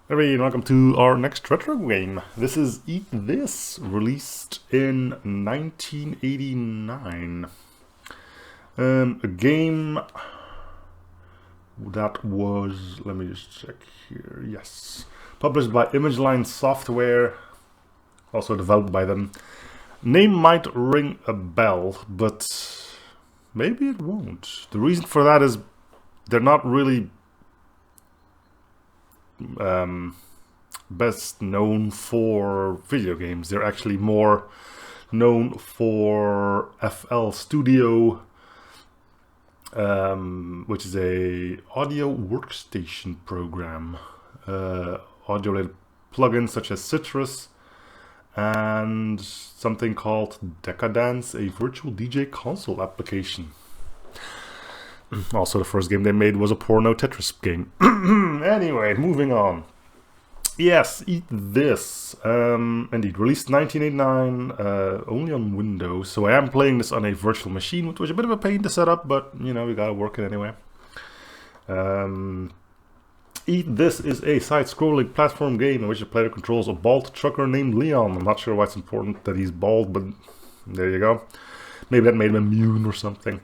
Hey, and welcome to our next retro game. This is Eat This, released in 1989. A game that was, let me just check here, yes. Published by Image Software, also developed by them. Name might ring a bell, but maybe it won't. The reason for that is they're not really best known for video games. They're actually more known for FL Studio, which is a audio workstation program. Audio-related plugins such as Citrus and something called Decadence, a virtual DJ console application. Also, the first game they made was a porno Tetris game. Anyway, moving on. Yes, Eat This. Indeed, released 1989, only on Windows. So I am playing this on a virtual machine, which was a bit of a pain to set up, but, you know, we gotta work it anyway. Eat This is a side-scrolling platform game in which the player controls a bald trucker named Leon. I'm not sure why it's important that he's bald, but there you go. Maybe that made him immune or something.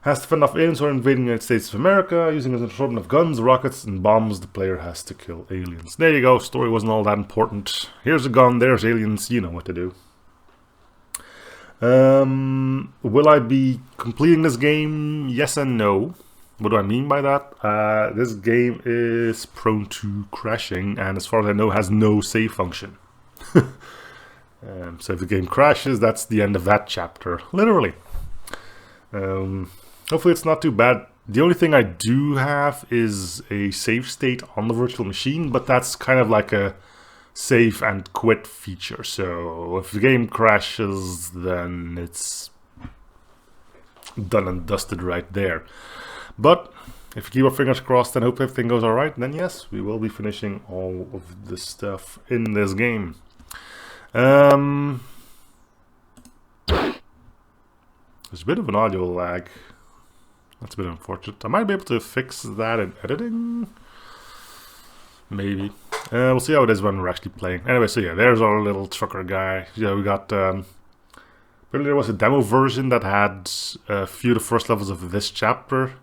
Has to fend off aliens who are invading the United States of America. Using an assortment of guns, rockets, and bombs, the player has to kill aliens. There you go, story wasn't all that important. Here's a gun, there's aliens, you know what to do. Will I be completing this game? Yes and no. What do I mean by that? This game is prone to crashing, and as far as I know, has no save function. So if the game crashes, that's the end of that chapter, literally. Hopefully it's not too bad. The only thing I do have is a save state on the virtual machine, but that's kind of like a save and quit feature. So if the game crashes, then it's done and dusted right there. But if you keep our fingers crossed and hope everything goes alright, then yes, we will be finishing all of the stuff in this game. There's a bit of an audio lag. That's a bit unfortunate. I might be able to fix that in editing. Maybe. We'll see how it is when we're actually playing. Anyway, so yeah, there's our little trucker guy. Yeah, we got... Apparently there was a demo version that had a few of the first levels of this chapter.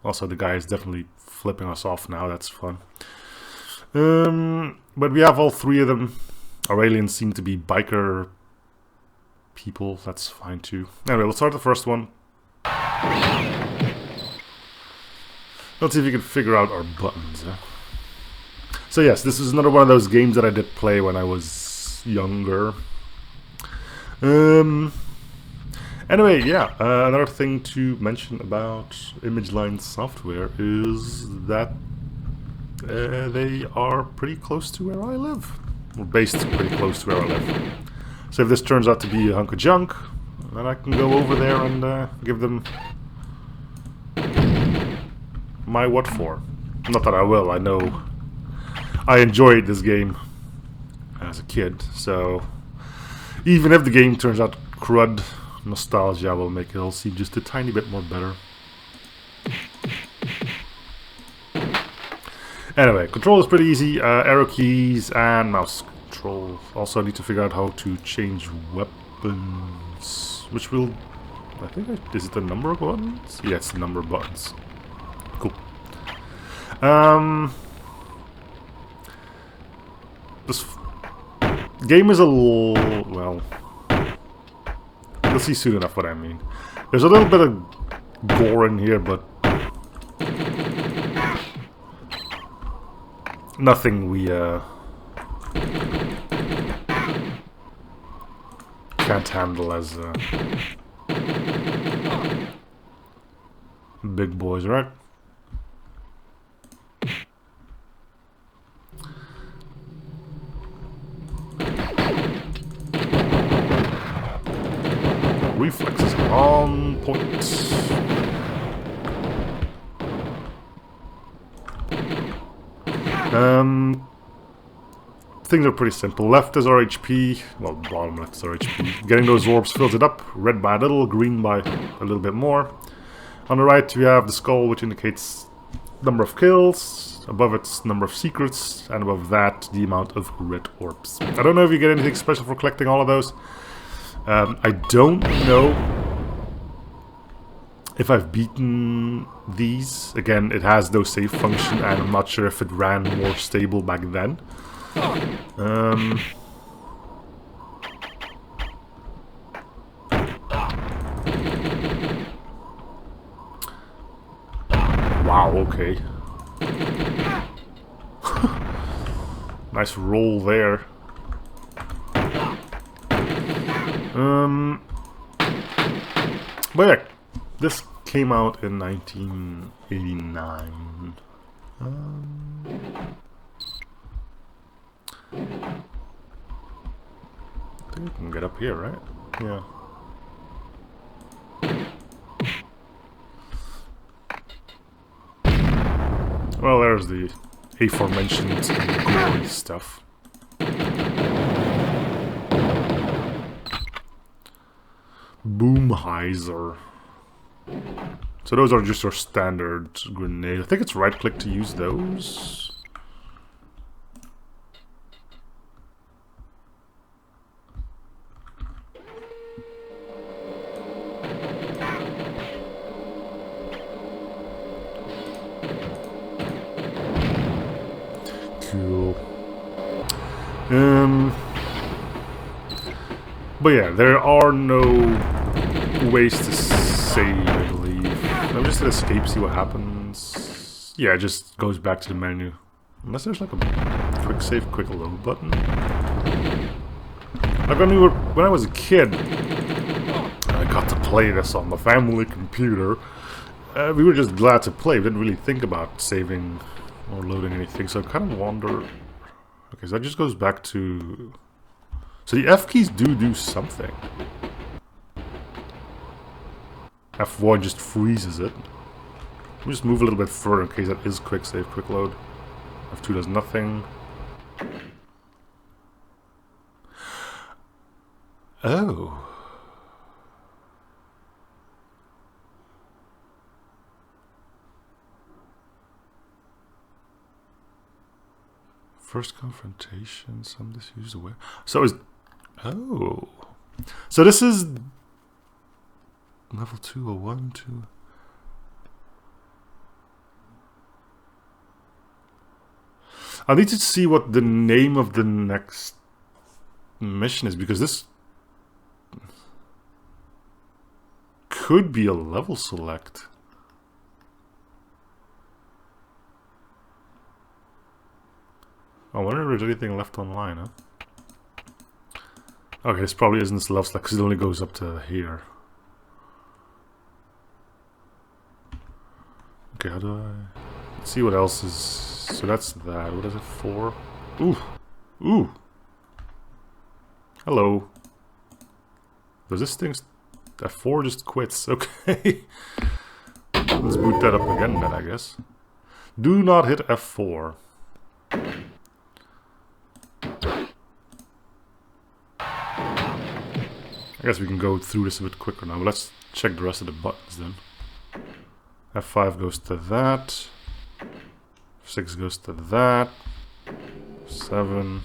Also, the guy is definitely flipping us off now. That's fun. But we have all three of them. Our aliens seem to be biker people. That's fine too. Anyway, let's start the first one. Let's see if you can figure out our buttons. So yes, this is another one of those games that I did play when I was younger. Anyway, yeah, another thing to mention about Image Software is that they are pretty close to where I live. Or based pretty close to where I live. So if this turns out to be a hunk of junk, then I can go over there and give them my what for. Not that I will, I know I enjoyed this game as a kid, so even if the game turns out crud, nostalgia will make it all seem just a tiny bit more better. Anyway, control is pretty easy, arrow keys and mouse control. Also need to figure out how to change weapons, which will, I think, is it the number of buttons? Yeah, it's the number of buttons. Cool. This game is a little, well, you'll see soon enough what I mean. There's a little bit of gore in here, but nothing we can't handle as big boys, right? Reflexes on point. Things are pretty simple. Left is our HP, well, bottom left is our HP. Getting those orbs fills it up, red by a little, green by a little bit more. On the right we have the skull, which indicates number of kills. Above its number of secrets, and above that, the amount of red orbs. I don't know if you get anything special for collecting all of those. I don't know if I've beaten these. Again, it has no save function, and I'm not sure if it ran more stable back then. Wow, okay. Nice roll there. But yeah, this came out in 1989. I think we can get up here, right? Yeah. Well, there's the aforementioned gory stuff. Boomheiser. So those are just your standard grenades. I think it's right click to use those. Cool. But yeah, there are no ways to save, I believe. I'm just gonna escape, see what happens. Yeah, it just goes back to the menu. Unless there's like a quick save, quick load button. Like when I was a kid, I got to play this on the family computer. We were just glad to play. We didn't really think about saving or loading anything, so I kind of wonder. Okay, so that just goes back to. So the F keys do something. F1 just freezes it. Let me just move a little bit further in case that is quick save, quick load. F2 does nothing. Oh. First confrontation, some disused away. So is. Oh. So this is. Level 2 or 1, 2. I need to see what the name of the next mission is, because this could be a level select. I wonder if there's anything left online, huh? Okay, this probably isn't this level select because it only goes up to here. Okay, how do I... Let's see what else is... So that's that. What is it for? Ooh! Ooh! Hello. Does this thing... F4 just quits. Okay. Let's boot that up again then, I guess. Do not hit F4. I guess we can go through this a bit quicker now, but let's check the rest of the buttons then. F5 goes to that. F6 goes to that. 7.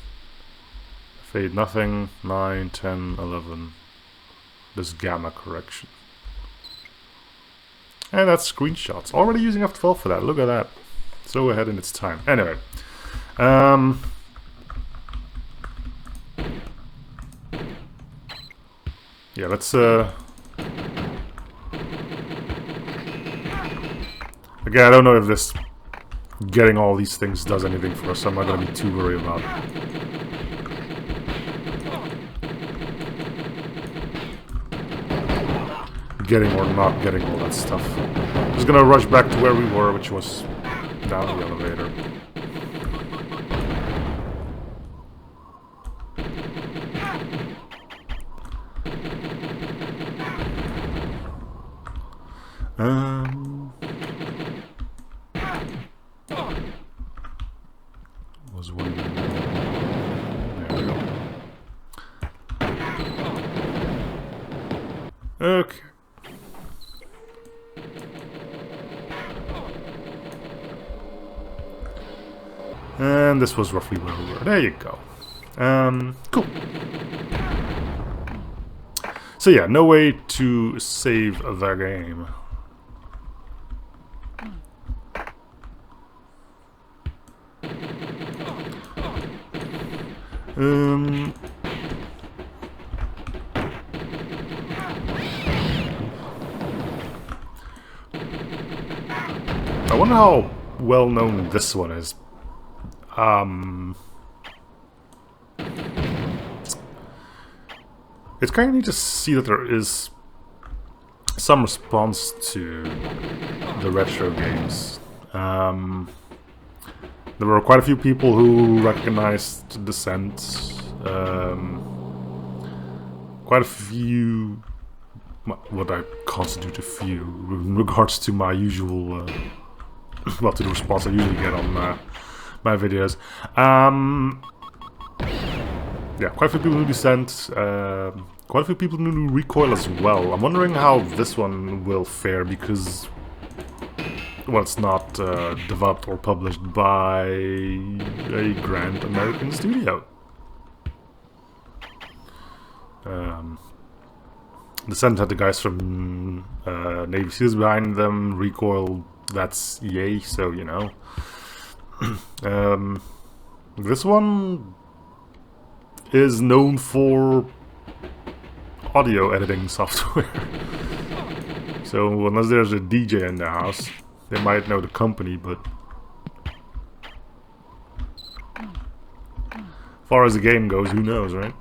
F8 nothing. 9, 10, 11. This gamma correction. And that's screenshots. Already using F12 for that. Look at that. So ahead in its time. Anyway. Yeah, let's again, I don't know if this getting all these things does anything for us, so I'm not gonna be too worried about it. Getting or not getting all that stuff. I'm just gonna rush back to where we were, which was down the elevator. Was one. There we go. Okay. And this was roughly where we were. There you go. Cool. So yeah, no way to save the game. I wonder how well known this one is. It's kind of neat to see that there is some response to the retro games. There were quite a few people who recognized Descent. Quite a few, what I constitute a few, in regards to my usual, well, to the response I usually get on my videos. Yeah, quite a few people knew Descent, quite a few people knew Recoil as well. I'm wondering how this one will fare because, well, it's not developed or published by a grand American studio. Descent had the guys from Navy Seals behind them. Recoil, that's EA, so you know. This one is known for audio editing software. So unless there's a DJ in the house, they might know the company, but as far as the game goes, who knows, right?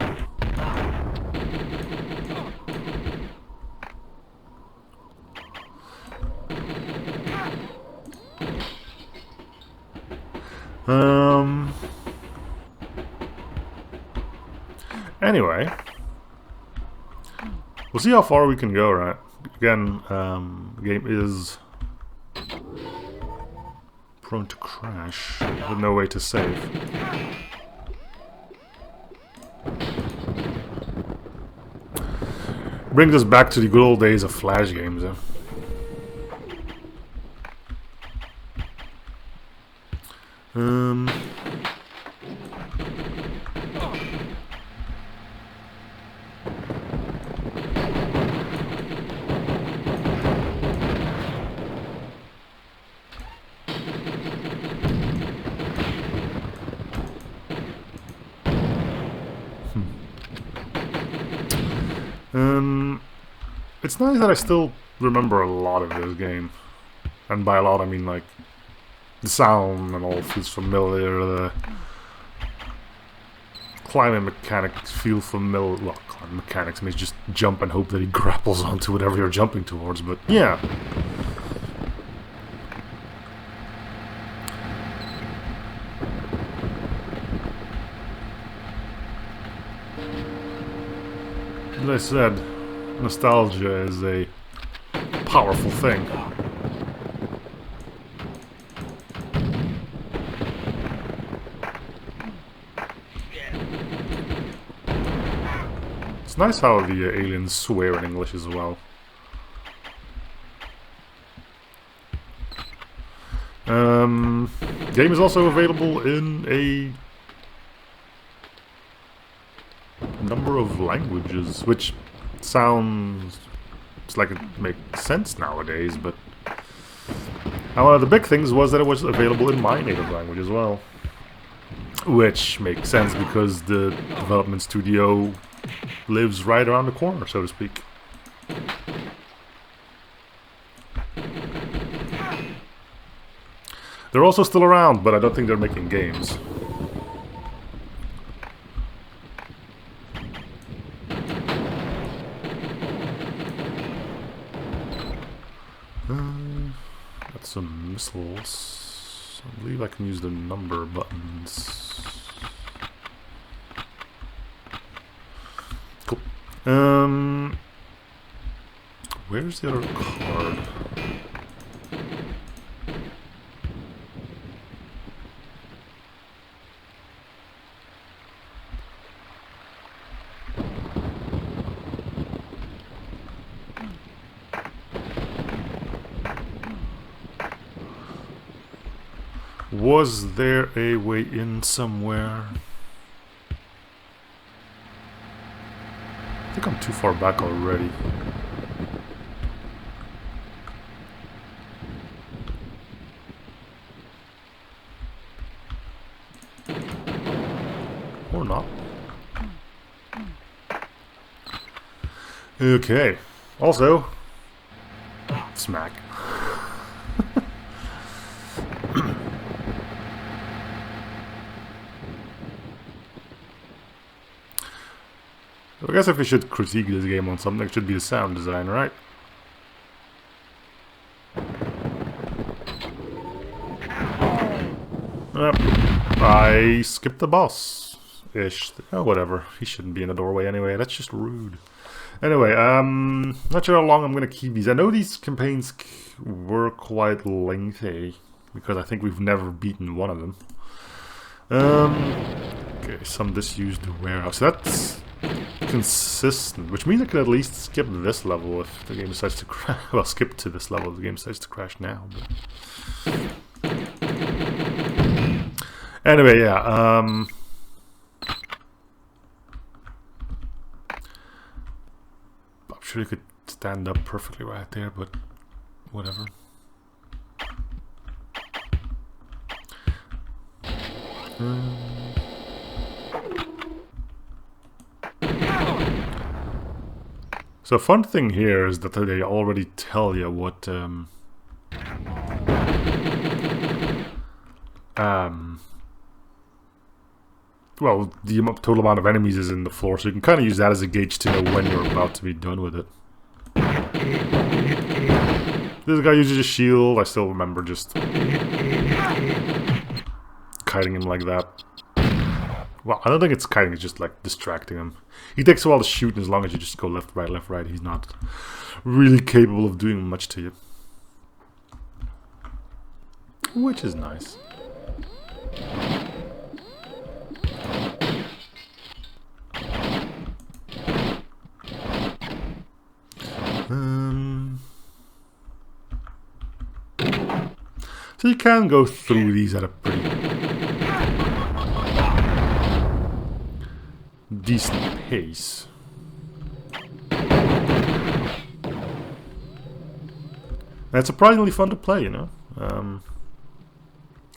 Anyway, we'll see how far we can go, right? Again, the game is prone to crash with no way to save. Brings us back to the good old days of Flash games, eh? It's nice that I still remember a lot of this game. And by a lot I mean like the sound and all feels familiar, the climbing mechanics feel familiar. Well, climbing mechanics means just jump and hope that he grapples onto whatever you're jumping towards, but yeah. As I said, nostalgia is a powerful thing. It's nice how the aliens swear in English as well. Game is also available in a number of languages, which sounds like it makes sense nowadays, but one of the big things was that it was available in my native language as well, which makes sense because the development studio lives right around the corner, so to speak. They're also still around, but I don't think they're making games. Got some missiles. I believe I can use the number buttons. Cool. Where's the other card? Was there a way in somewhere? I think I'm too far back already. Or not. Okay. Also, smack. I guess if we should critique this game on something, it should be the sound design, right? Yep. I skipped the boss-ish. Oh, whatever. He shouldn't be in the doorway anyway. That's just rude. Anyway, not sure how long I'm going to keep these. I know these campaigns were quite lengthy, because I think we've never beaten one of them. Okay, some disused warehouse. That's consistent, which means I could at least skip this level if the game decides to crash. Well, skip to this level if the game decides to crash now. But anyway, yeah. I'm sure you could stand up perfectly right there, but whatever. So fun thing here is that they already tell you what well, the total amount of enemies is in the floor, so you can kind of use that as a gauge to know when you're about to be done with it. This guy uses a shield. I still remember just kiting him like that. Well, I don't think it's kiting, it's just like distracting him. He takes a while to shoot, and as long as you just go left, right, he's not really capable of doing much to you. Which is nice. So you can go through these at a pretty decent pace. And it's surprisingly fun to play, you know.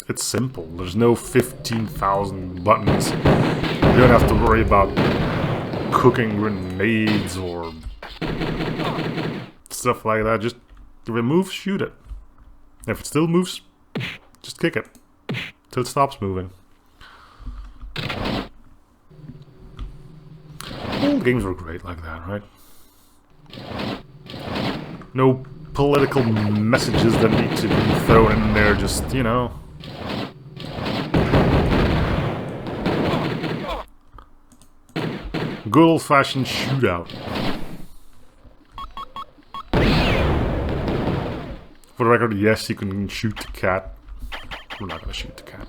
It's simple. There's no 15,000 buttons. You don't have to worry about cooking grenades or stuff like that. Just if it moves, shoot it. If it still moves, just kick it till it stops moving. All games were great like that, right? No political messages that need to be thrown in there, just, you know. Good old-fashioned shootout. For the record, yes, you can shoot the cat. We're not gonna shoot the cat.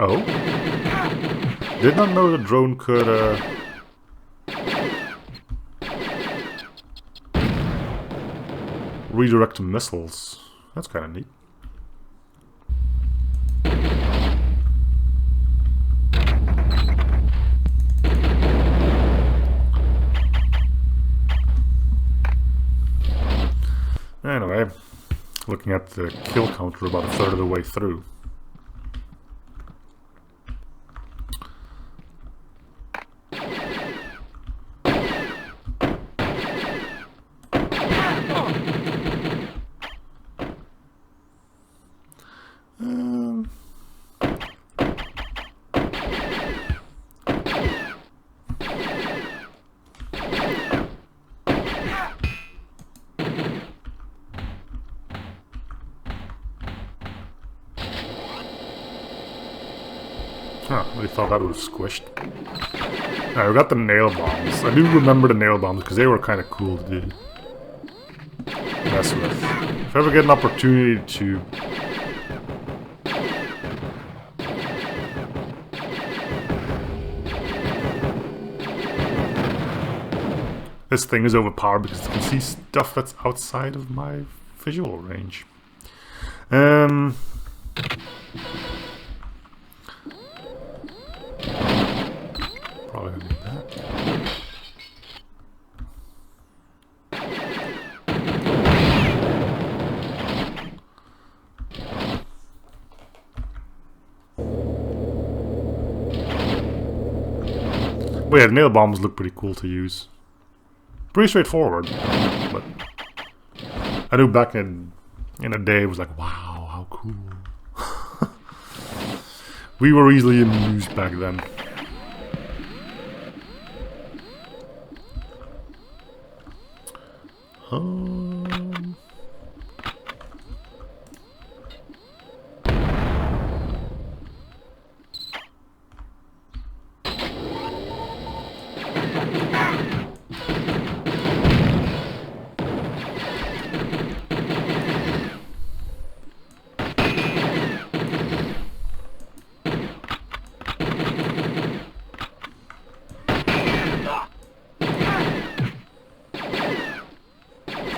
Oh? Did not know the drone could, redirect missiles. That's kind of neat. Anyway, looking at the kill counter about a third of the way through. Huh, I really thought that was squished. Alright, we got the nail bombs. I do remember the nail bombs because they were kind of cool to do. Mess with. If I ever get an opportunity to This thing is overpowered because it can see stuff that's outside of my visual range. Probably gonna need that. But yeah, the nail bombs look pretty cool to use. Pretty straightforward, but I knew back in a day it was like, wow, how cool. We were easily amused back then.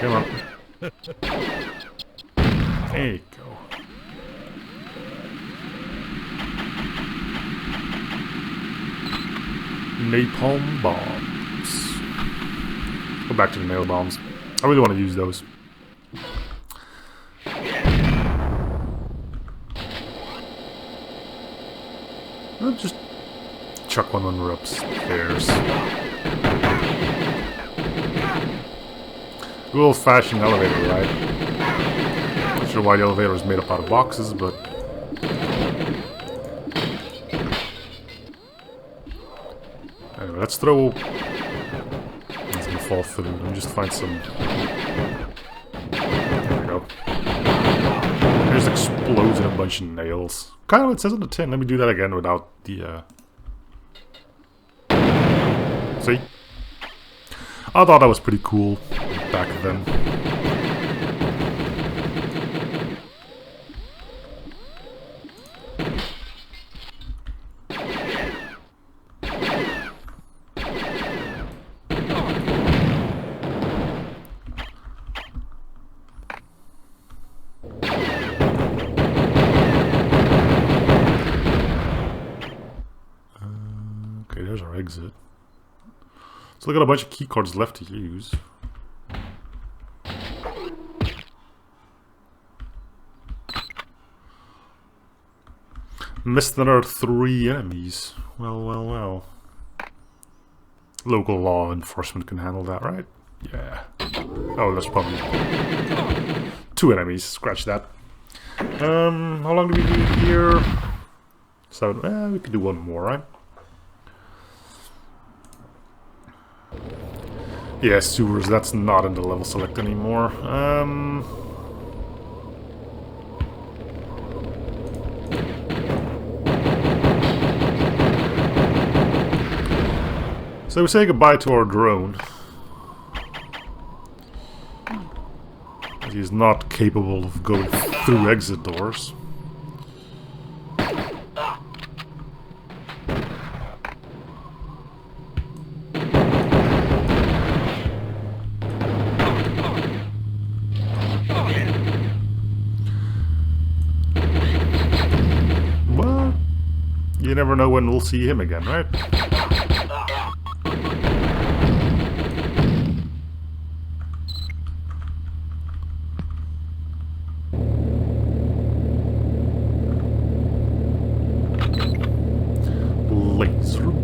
Come on. There you go. Napalm bombs. Go back to the nail bombs. I really want to use those. I'll just chuck one when we're upstairs. Good old-fashioned elevator ride. Not sure why the elevator is made up out of boxes, but... Anyway, let's throw... It's gonna fall through. Let me just find some... There we go. It just explodes in a bunch of nails. Kind of what it says on the tin. Let me do that again without the... See? I thought that was pretty cool back then. Okay, there's our exit. So we got a bunch of keycards left to use. Missed another 3 enemies. Well, well, well. Local law enforcement can handle that, right? Yeah. Oh, there's probably 2 enemies. Scratch that. How long do we do here? 7. We could do one more, right? Yeah, sewers, that's not in the level select anymore. So we say goodbye to our drone. He's not capable of going through exit doors. Well, you never know when we'll see him again, right?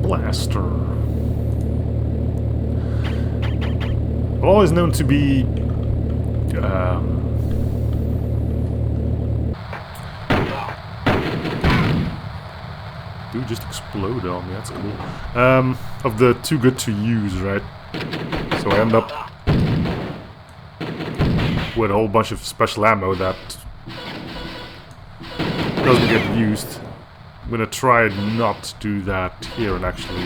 Blaster. Always known to be dude just exploded on me, that's cool. Of the too good to use, right? So I end up with a whole bunch of special ammo that doesn't get used. I'm gonna try not to do that here and actually...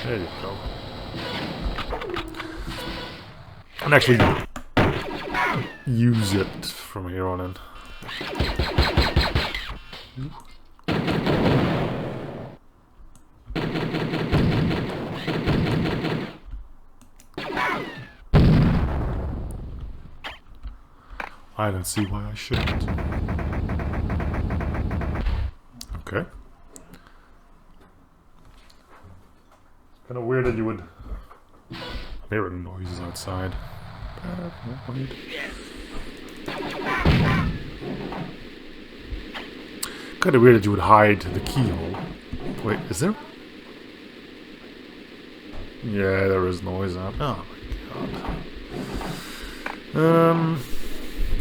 There you go. And actually use it from here on in. I don't see why I shouldn't. Okay. Kind of weird that you would... There are noises outside. Kind of weird that you would hide the keyhole. Wait, is there? Yeah, there is noise out. Oh my god.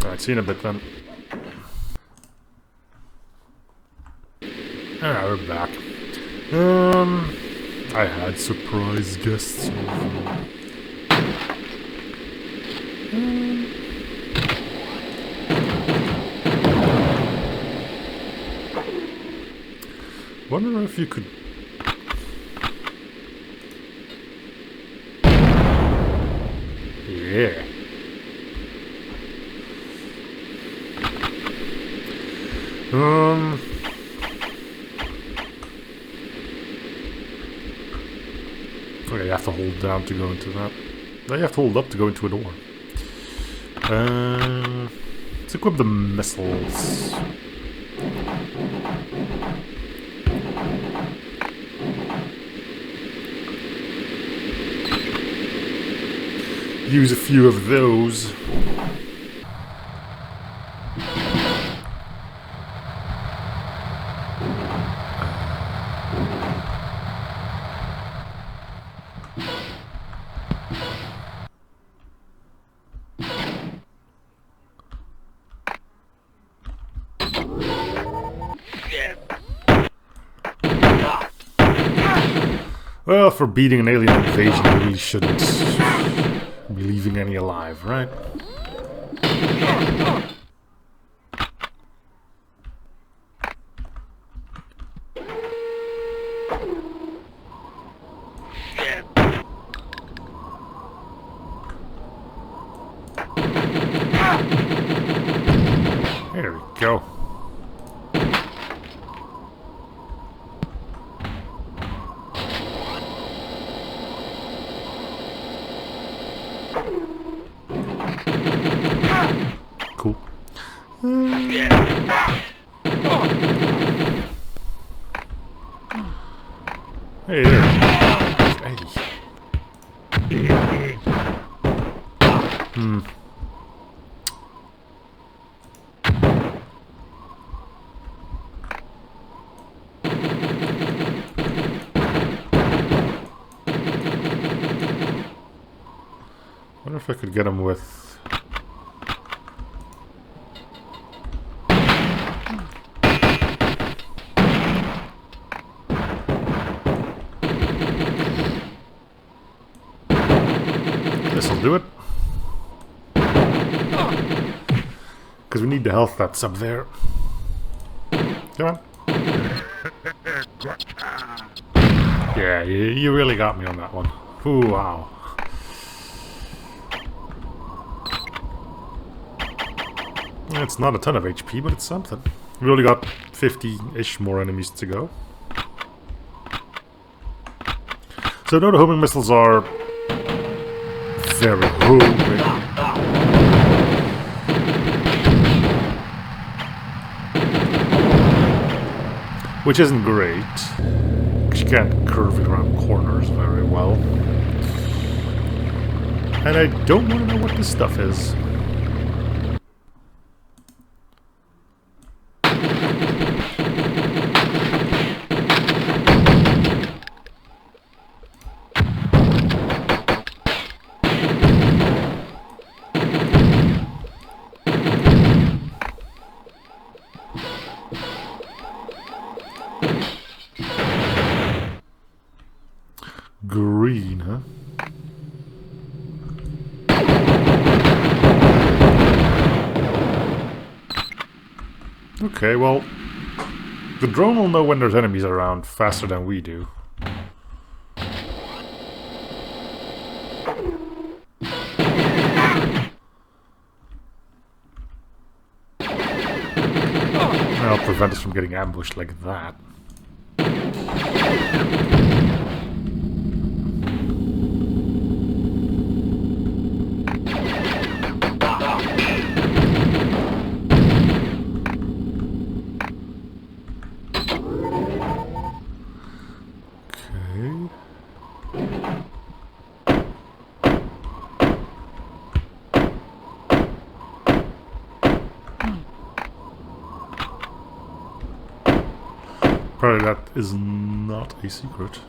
Alright, see you in a bit then. Alright, we're back. I had surprise guests over. Wonder if you could... Yeah. Okay, you have to hold down to go into that. Now you have to hold up to go into a door. Let's equip the missiles. Use a few of those. Well, for beating an alien invasion, you really shouldn't be leaving any alive, right? There we go. Cool. Hey there. Hey. Wonder if I could get him with... This'll do it. Because we need the health that's up there. Come on. Yeah, you really got me on that one. Ooh, wow. It's not a ton of HP, but it's something. We only got 50-ish more enemies to go. So no, the homing missiles are very homing. Which isn't great, because you can't curve it around corners very well. And I don't want to know what this stuff is. Green, huh? Okay, well, the drone will know when there's enemies around faster than we do. That'll prevent us from getting ambushed like that. Okay. Probably that is not a secret.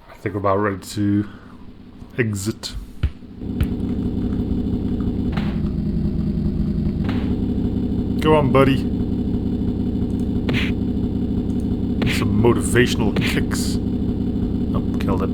I think we're about ready to exit. Go on, buddy. Some motivational kicks. Oh, killed it.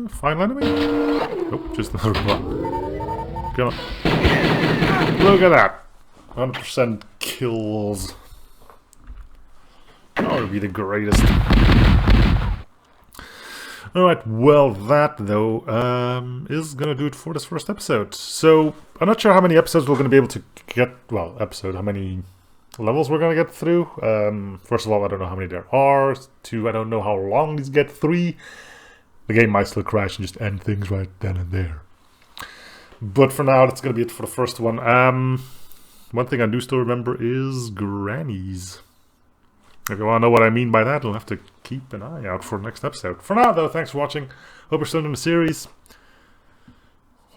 Final enemy? Nope, just another one. Come on. Look at that. 100% kills. That would be the greatest. Alright, well that though is gonna do it for this first episode. So, I'm not sure how many episodes we're gonna be able to get, well, how many levels we're gonna get through. First of all, I don't know how many there are. 2, I don't know how long these get. 3, the game might still crash and just end things right then and there. But for now, that's gonna be it for the first one. One thing I do still remember is grannies. If you want to know what I mean by that, you'll have to keep an eye out for the next episode. For now, though, thanks for watching. Hope you're still enjoying the series.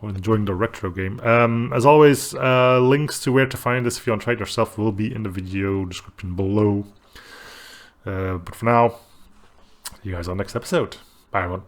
Or enjoying the retro game. As always, links to where to find this if you want to try it yourself will be in the video description below. But for now, see you guys on the next episode. Bye, everyone.